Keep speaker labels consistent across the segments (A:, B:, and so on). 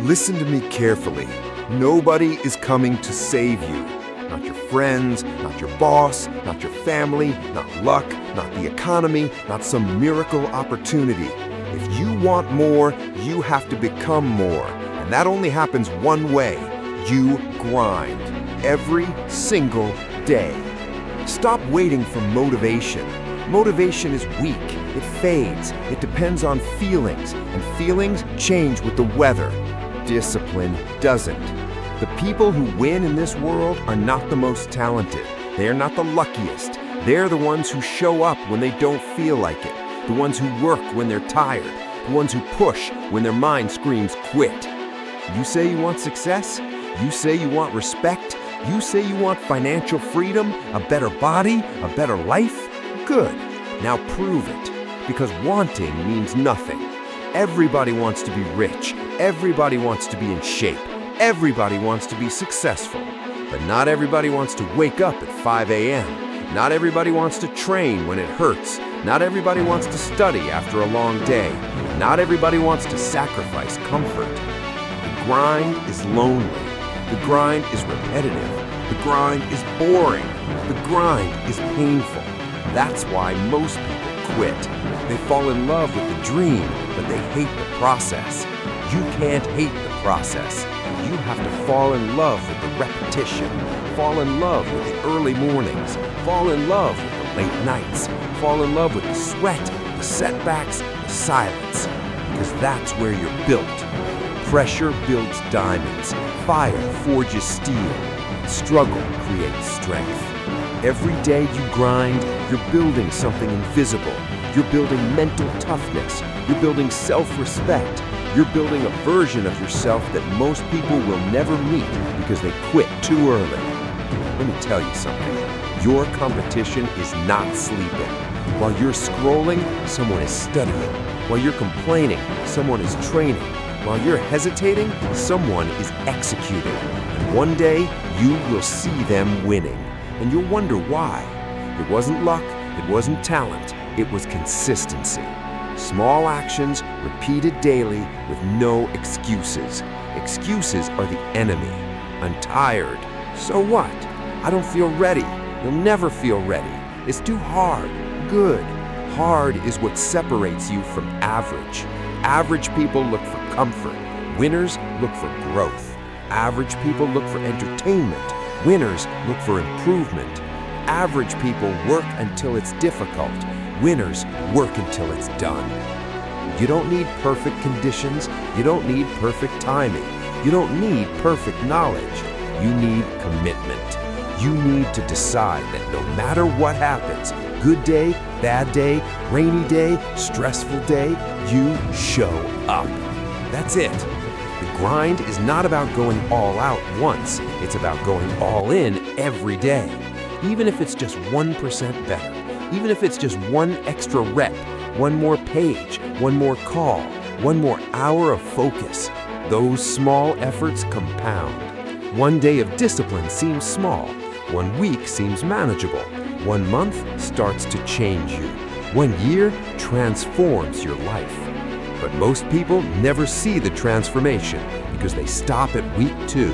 A: Listen to me carefully. Nobody is coming to save you. Not your friends, not your boss, not your family, not luck, not the economy, not some miracle opportunity. If you want more, you have to become more. And that only happens one way. You grind. Every single day. Stop waiting for motivation. Motivation is weak. It fades. It depends on feelings. And feelings change with the weather. Discipline doesn't. The people who win in this world are not the most talented. They are not the luckiest. They're the ones who show up when they don't feel like it. The ones who work when they're tired. The ones who push when their mind screams quit. You say you want success? You say you want respect? You say you want financial freedom, a better body, a better life? Good. Now prove it. Because wanting means nothing. Everybody wants to be rich. Everybody wants to be in shape. Everybody wants to be successful. But not everybody wants to wake up at 5 a.m. Not everybody wants to train when it hurts. Not everybody wants to study after a long day. Not everybody wants to sacrifice comfort. The grind is lonely. The grind is repetitive. The grind is boring. The grind is painful. That's why most people quit. They fall in love with the dream, but they hate the process. You can't hate the process. You have to fall in love with the repetition. Fall in love with the early mornings. Fall in love with the late nights. Fall in love with the sweat, the setbacks, the silence. Because that's where you're built. Pressure builds diamonds. Fire forges steel. Struggle creates strength. Every day you grind, you're building something invisible. You're building mental toughness. You're building self-respect. You're building a version of yourself that most people will never meet because they quit too early. Let me tell you something. Your competition is not sleeping. While you're scrolling, someone is studying. While you're complaining, someone is training. While you're hesitating, someone is executing. And one day, you will see them winning. And you'll wonder why. It wasn't luck, it wasn't talent, it was consistency. Small actions repeated daily with no excuses. Excuses are the enemy. I'm tired. So what? I don't feel ready. You'll never feel ready. It's too hard. Good. Hard is what separates you from average. Average people look for comfort. Winners look for growth. Average people look for entertainment. Winners look for improvement. Average people work until it's difficult. Winners work until it's done. You don't need perfect conditions. You don't need perfect timing. You don't need perfect knowledge. You need commitment. You need to decide that no matter what happens, good day, bad day, rainy day, stressful day, you show up. That's it. The grind is not about going all out once. It's about going all in every day. Even if it's just 1% better. Even if it's just one extra rep, one more page, one more call, one more hour of focus. Those small efforts compound. One day of discipline seems small. 1 week seems manageable. 1 month starts to change you. 1 year transforms your life. But most people never see the transformation because they stop at week 2.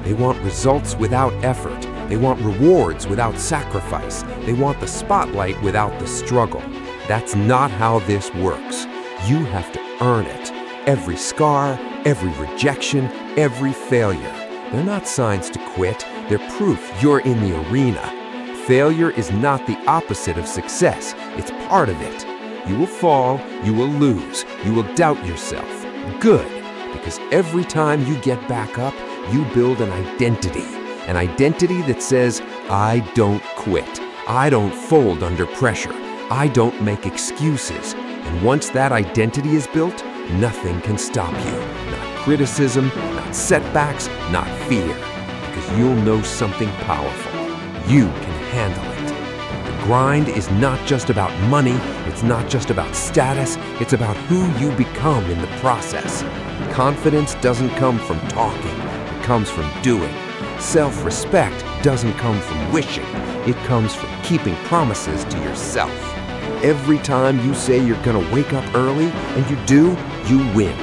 A: They want results without effort. They want rewards without sacrifice. They want the spotlight without the struggle. That's not how this works. You have to earn it. Every scar, every rejection, every failure. They're not signs to quit. They're proof you're in the arena. Failure is not the opposite of success. It's part of it. You will fall, you will lose, you will doubt yourself. Good, because every time you get back up, you build an identity. An identity that says, I don't quit. I don't fold under pressure. I don't make excuses. And once that identity is built, nothing can stop you. Not criticism, not setbacks, not fear. Because you'll know something powerful. You can handle it. The grind is not just about money. It's not just about status. It's about who you become in the process. Confidence doesn't come from talking. It comes from doing. Self-respect doesn't come from wishing. It comes from keeping promises to yourself. Every time you say you're gonna wake up early, and you do, you win.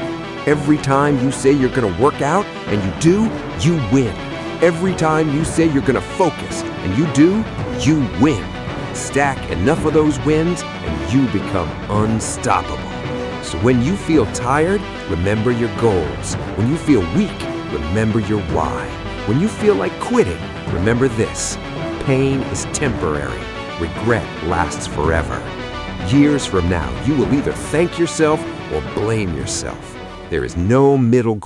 A: Every time you say you're going to work out and you do, you win. Every time you say you're going to focus and you do, you win. Stack enough of those wins and you become unstoppable. So when you feel tired, remember your goals. When you feel weak, remember your why. When you feel like quitting, remember this: pain is temporary. Regret lasts forever. Years from now, you will either thank yourself or blame yourself. There is no middle ground.